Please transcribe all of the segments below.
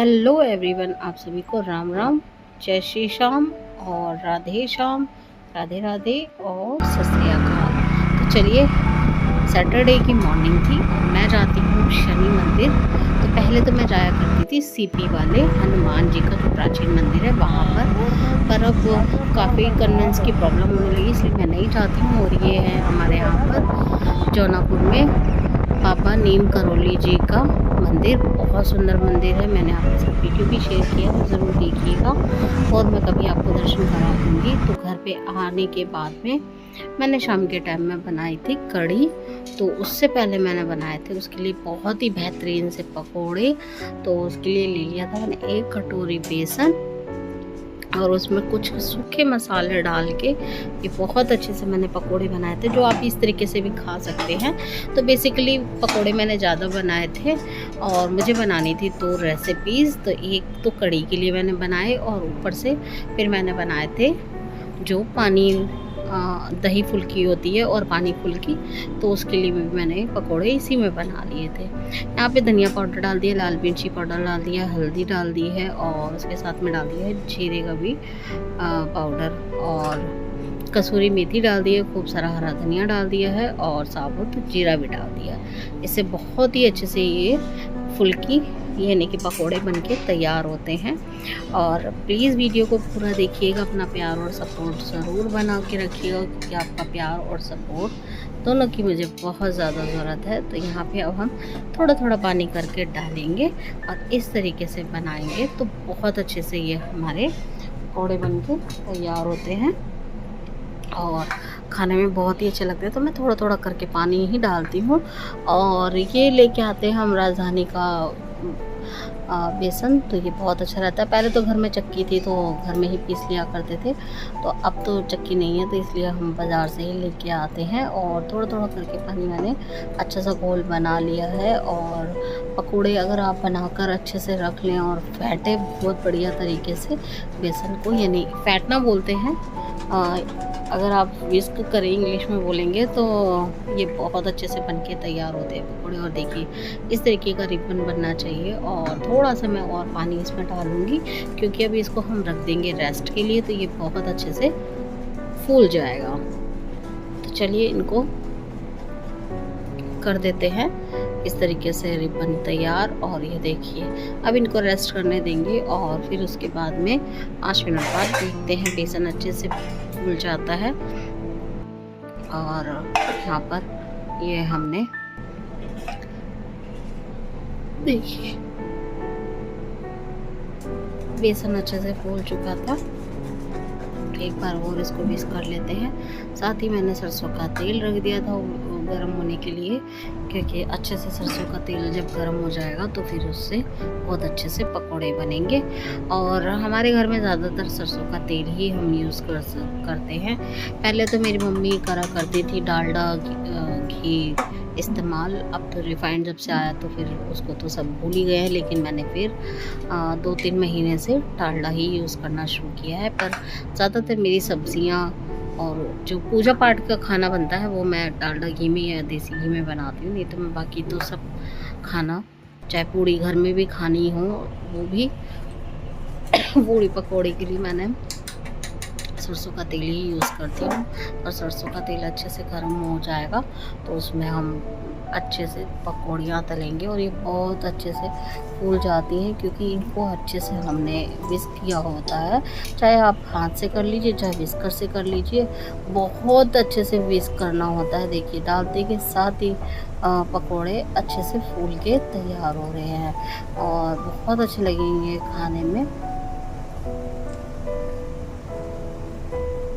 Hello everyone, आप सभी को राम राम, जय श्री श्याम और राधे श्याम, राधे राधे और सत श्री अकाल। तो चलिए, सैटरडे की मॉर्निंग थी और मैं जाती हूँ शनि मंदिर। तो पहले तो मैं जाया करती थी सीपी वाले हनुमान जी का जो प्राचीन मंदिर है वहाँ पर अब काफ़ी कन्वेंस की प्रॉब्लम होने लगी, इसलिए मैं नहीं जाती हूँ। और ये है हमारे यहाँ पर जौनापुर में बाबा नीम करोली जी का मंदिर, बहुत सुंदर मंदिर है। मैंने आपके साथ वीडियो भी शेयर किया है, ज़रूर देखिएगा। और मैं कभी आपको दर्शन करा दूँगी। तो घर पे आने के बाद में मैंने शाम के टाइम में बनाई थी कढ़ी। तो उससे पहले मैंने बनाए थे उसके लिए बहुत ही बेहतरीन से पकोड़े। तो उसके लिए ले लिया था मैंने 1 कटोरी बेसन और उसमें कुछ सूखे मसाले डाल के ये बहुत अच्छे से मैंने पकोड़े बनाए थे, जो आप इस तरीके से भी खा सकते हैं। तो बेसिकली पकोड़े मैंने ज़्यादा बनाए थे और मुझे बनानी थी 2 रेसिपीज़। तो एक तो कढ़ी के लिए मैंने बनाए और ऊपर से फिर मैंने बनाए थे जो पानी दही फुल्की होती है और पानी फुल्की, तो उसके लिए भी मैंने पकोड़े इसी में बना लिए थे। यहाँ पे धनिया पाउडर डाल दिया, लाल मिर्ची पाउडर डाल दिया, हल्दी डाल दी है और उसके साथ में डाल दिया है जीरे का भी पाउडर और कसूरी मेथी डाल दी है, खूब सारा हरा धनिया डाल दिया है और साबुत जीरा भी डाल दिया। इससे बहुत ही अच्छे से ये फुल्की यानी कि पकोड़े बनके तैयार होते हैं। और प्लीज़ वीडियो को पूरा देखिएगा, अपना प्यार और सपोर्ट ज़रूर बना के रखिएगा, क्योंकि आपका प्यार और सपोर्ट दोनों की मुझे बहुत ज़्यादा ज़रूरत है। तो यहाँ पे अब हम थोड़ा थोड़ा पानी करके डालेंगे और इस तरीके से बनाएंगे तो बहुत अच्छे से ये हमारे पकोड़े बनके तैयार होते हैं और खाने में बहुत ही अच्छे लगते हैं। तो मैं थोड़ा थोड़ा करके पानी ही डालती हूँ। और ये लेके आते हैं हम राजधानी का बेसन, तो ये बहुत अच्छा रहता है। पहले तो घर में चक्की थी तो घर में ही पीस लिया करते थे, तो अब तो चक्की नहीं है, तो इसलिए हम बाज़ार से ही लेके आते हैं। और थोड़ा थोड़ा करके पानी मैंने अच्छा सा घोल बना लिया है। और पकोड़े अगर आप बनाकर अच्छे से रख लें और फेंटे बहुत बढ़िया तरीके से बेसन को, यानी फेंटना बोलते हैं, अगर आप विस्क करें इंग्लिश में बोलेंगे, तो ये बहुत अच्छे से बनके तैयार होते हैं पकौड़े। और देखिए इस तरीके का रिबन बनना चाहिए। और थोड़ा सा मैं और पानी इसमें डालूंगी, क्योंकि अभी इसको हम रख देंगे रेस्ट के लिए, तो ये बहुत अच्छे से फूल जाएगा। तो चलिए इनको कर देते हैं इस तरीके से रिबन तैयार। और ये देखिए अब इनको रेस्ट करने देंगे और फिर उसके बाद में 5 मिनट बाद देखते हैं बेसन अच्छे से फूल जाता है। और यहाँ पर ये हमने देखिए बेसन अच्छे से फूल चुका था। एक बार और इसको मिक्स कर लेते हैं। साथ ही मैंने सरसों का तेल रख दिया था गर्म होने के लिए, क्योंकि अच्छे से सरसों का तेल जब गर्म हो जाएगा तो फिर उससे बहुत अच्छे से पकोड़े बनेंगे। और हमारे घर में ज़्यादातर सरसों का तेल ही हम यूज़ करते हैं। पहले तो मेरी मम्मी करा करती थी डालडा घी इस्तेमाल, अब तो रिफाइंड जब से आया तो फिर उसको तो सब भूल ही गए हैं। लेकिन मैंने फिर 2-3 महीने से डालडा ही यूज़ करना शुरू किया है। पर ज़्यादातर मेरी सब्जियां और जो पूजा पाठ का खाना बनता है वो मैं डालडा घी में या देसी घी में बनाती हूँ। नहीं तो मैं बाकी तो सब खाना, चाहे पूड़ी घर में भी खानी हो वो भी पूड़ी पकौड़े के लिए मैंने सरसों का तेल ही यूज़ करती हूँ। और सरसों का तेल अच्छे से गर्म हो जाएगा तो उसमें हम अच्छे से पकौड़ियाँ तलेंगे। और ये बहुत अच्छे से फूल जाती हैं, क्योंकि इनको अच्छे से हमने विस्क किया होता है। चाहे आप हाथ से कर लीजिए, चाहे विस्कर से कर लीजिए, बहुत अच्छे से विस्क करना होता है। देखिए डालते के साथ ही पकोड़े अच्छे से फूल के तैयार हो रहे हैं और बहुत अच्छे लगेंगे खाने में।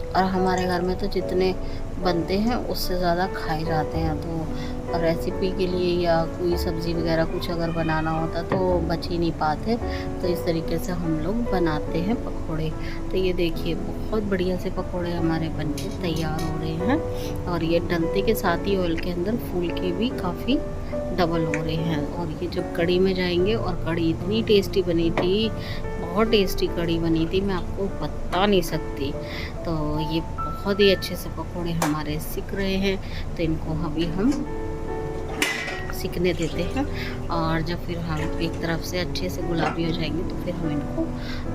और हमारे घर में तो जितने बनते हैं उससे ज़्यादा खाए जाते हैं। तो रेसिपी के लिए या कोई सब्ज़ी वगैरह कुछ अगर बनाना होता तो बच ही नहीं पाते, तो इस तरीके से हम लोग बनाते हैं पकोड़े। तो ये देखिए बहुत बढ़िया से पकोड़े हमारे बनके तैयार हो रहे हैं। और ये डलते के साथ ही ऑयल के अंदर फूल के भी काफ़ी डबल हो रहे हैं। और ये जब कढ़ी में जाएंगे, और कढ़ी इतनी टेस्टी बनी थी, बहुत टेस्टी कढ़ी बनी थी, मैं आपको बता नहीं सकती। तो ये बहुत ही अच्छे से पकोड़े हमारे सिक रहे हैं। तो इनको अभी हम सिकने देते हैं। और जब फिर हम एक तरफ से अच्छे से गुलाबी हो जाएंगे तो फिर हम इनको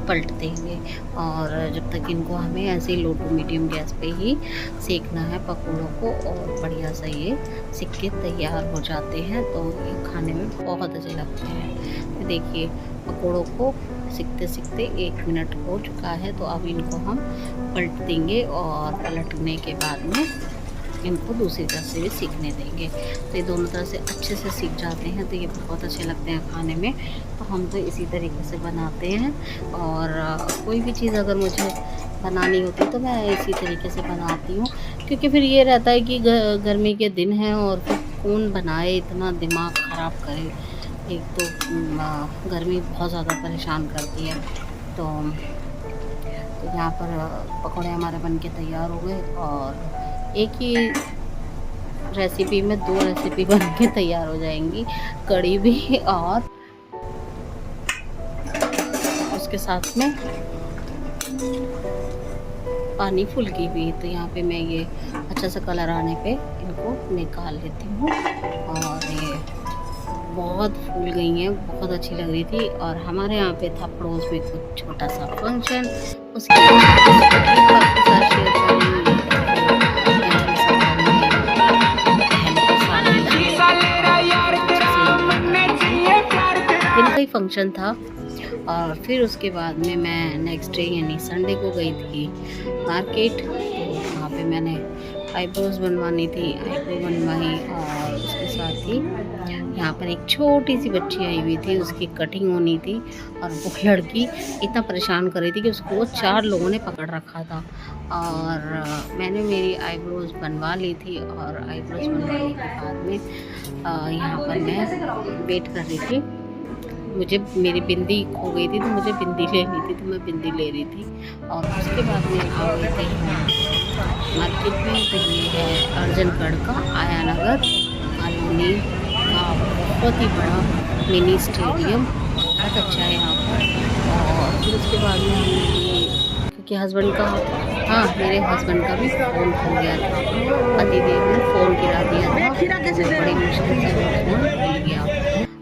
पलट देंगे। और जब तक इनको हमें ऐसे ही लो टू मीडियम गैस पे ही सेकना है पकौड़ों को, और बढ़िया से ये सिक के तैयार हो जाते हैं तो ये खाने में बहुत अच्छे लगते हैं। तो देखिए पकौड़ों को सिकते सिकते 1 मिनट हो चुका है, तो अब इनको हम पलट देंगे और पलटने के बाद में इनको दूसरी तरफ से भी सीखने देंगे। तो ये दोनों तरफ से अच्छे से सीख जाते हैं तो ये बहुत अच्छे लगते हैं खाने में। तो हम तो इसी तरीके से बनाते हैं। और कोई भी चीज़ अगर मुझे बनानी होती है तो मैं इसी तरीके से बनाती हूँ, क्योंकि फिर ये रहता है कि गर्मी के दिन हैं और फिर कौन बनाए, इतना दिमाग ख़राब करे। एक तो गर्मी बहुत ज़्यादा परेशान करती है। तो यहाँ पर पकौड़े हमारे बन के तैयार हो गए, और एक ही रेसिपी में 2 रेसिपी बन के तैयार हो जाएंगी, कड़ी भी और उसके साथ में पानी फुल्की भी। तो यहाँ पे मैं ये अच्छा सा कलर आने पे इनको निकाल लेती हूँ। और ये बहुत फूल गई हैं, बहुत अच्छी लग रही थी। और हमारे यहाँ पे था पड़ोस में कुछ छोटा सा फंक्शन, उसके दिन का ही फंक्शन था। और फिर उसके बाद में मैं नेक्स्ट डे यानी संडे को गई थी मार्केट। तो वहाँ पे मैंने आईब्रोज बनवानी थी, आईब्रो बनवाई। और उसके साथ ही यहाँ पर एक छोटी सी बच्ची आई हुई थी, उसकी कटिंग होनी थी। और वो लड़की इतना परेशान कर रही थी कि उसको 4 लोगों ने पकड़ रखा था। और मैंने मेरी आईब्रोज बनवा ली थी। और आईब्रोज बनवाने के बाद में यहाँ पर मैं वेट कर रही थी। मुझे मेरी बिंदी खो गई थी तो मुझे बिंदी लेनी थी, तो मैं बिंदी ले रही थी। और उसके बाद में आ गई थी मार्केट में। तो ये है अर्जनगढ़ का आया नगर कॉलोनी का बहुत ही बड़ा मिनी स्टेडियम, बहुत अच्छा है यहाँ पर। और फिर उसके बाद में हमने, क्योंकि हस्बैंड का, हाँ मेरे हस्बैंड का भी फ़ोन खो गया था, पतिदेव ने फ़ोन गिरा दिया था, बड़ी मुश्किल से वो फ़ोन मिल गया।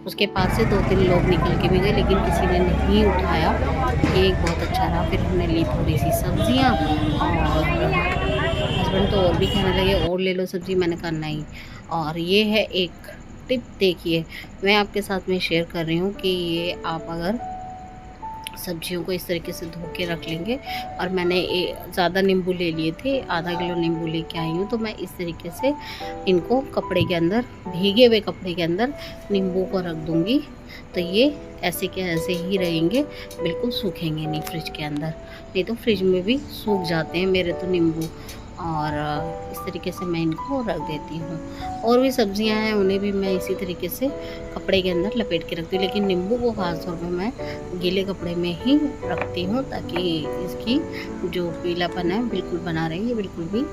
उसके पास से 2-3 लोग निकल के भी गए लेकिन किसी ने नहीं उठाया। एक बहुत अच्छा रहा। फिर हमने ली थोड़ी सी सब्जियां, और हस्बैंड तो और भी कहने लगे और ले लो सब्ज़ी, मैंने कहा नहीं। और ये है एक टिप, देखिए मैं आपके साथ में शेयर कर रही हूँ कि ये आप अगर सब्जियों को इस तरीके से धो के रख लेंगे। और मैंने ज़्यादा नींबू ले लिए थे, आधा किलो नींबू लेके आई हूँ। तो मैं इस तरीके से इनको कपड़े के अंदर, भीगे हुए कपड़े के अंदर नींबू को रख दूँगी। तो ये ऐसे के ऐसे ही रहेंगे, बिल्कुल सूखेंगे नहीं फ्रिज के अंदर, नहीं तो फ्रिज में भी सूख जाते हैं मेरे तो नींबू। और इस तरीके से मैं इनको रख देती हूँ। और भी सब्जियां हैं उन्हें भी मैं इसी तरीके से कपड़े के अंदर लपेट के रखती हूँ, लेकिन नींबू को खास तौर पे मैं गीले कपड़े में ही रखती हूँ ताकि इसकी जो पीलापन है बिल्कुल बना रहे, ये बिल्कुल भी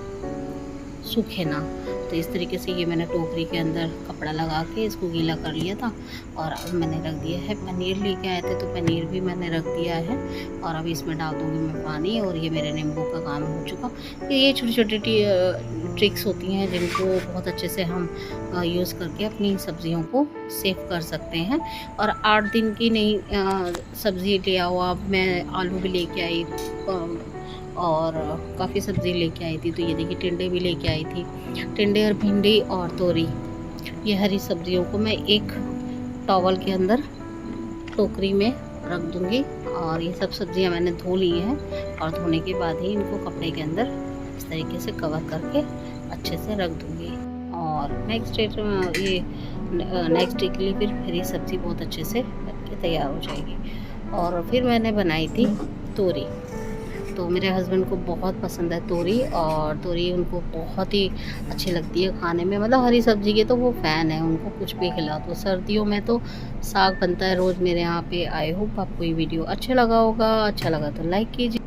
सूखे ना। तो इस तरीके से ये मैंने टोकरी के अंदर कपड़ा लगा के इसको गीला कर लिया था। और अब मैंने रख दिया है, पनीर लेके आए थे तो पनीर भी मैंने रख दिया है। और अब इसमें डाल दूँगी मैं पानी, और ये मेरे नींबू का काम हो चुका। ये छोटी छोटी ट्रिक्स होती हैं जिनको बहुत अच्छे से हम यूज़ करके अपनी सब्जियों को सेव कर सकते हैं। और 8 दिन की नहीं सब्ज़ी ले आओ आप। मैं आलू भी लेके आई और काफ़ी सब्ज़ी लेके आई थी। तो ये देखिए टिंडे भी लेके आई थी, टिंडे और भिंडी और तोरी, ये हरी सब्जियों को मैं एक टॉवल के अंदर टोकरी में रख दूँगी। और ये सब सब्जियां मैंने धो ली हैं, और धोने के बाद ही इनको कपड़े के अंदर इस तरीके से कवर करके अच्छे से रख दूँगी। और नेक्स्ट डे के लिए फिर ये सब्ज़ी बहुत अच्छे से बन के तैयार हो जाएगी। और फिर मैंने बनाई थी तोरी। तो मेरे हस्बैंड को बहुत पसंद है तोरी, और तोरी उनको बहुत ही अच्छी लगती है खाने में। मतलब हरी सब्ज़ी के तो वो फ़ैन है, उनको कुछ भी खिला दो। सर्दियों में तो साग बनता है रोज़ मेरे यहाँ पे। आई होप आपको ये वीडियो अच्छा लगा होगा। अच्छा लगा तो लाइक कीजिए।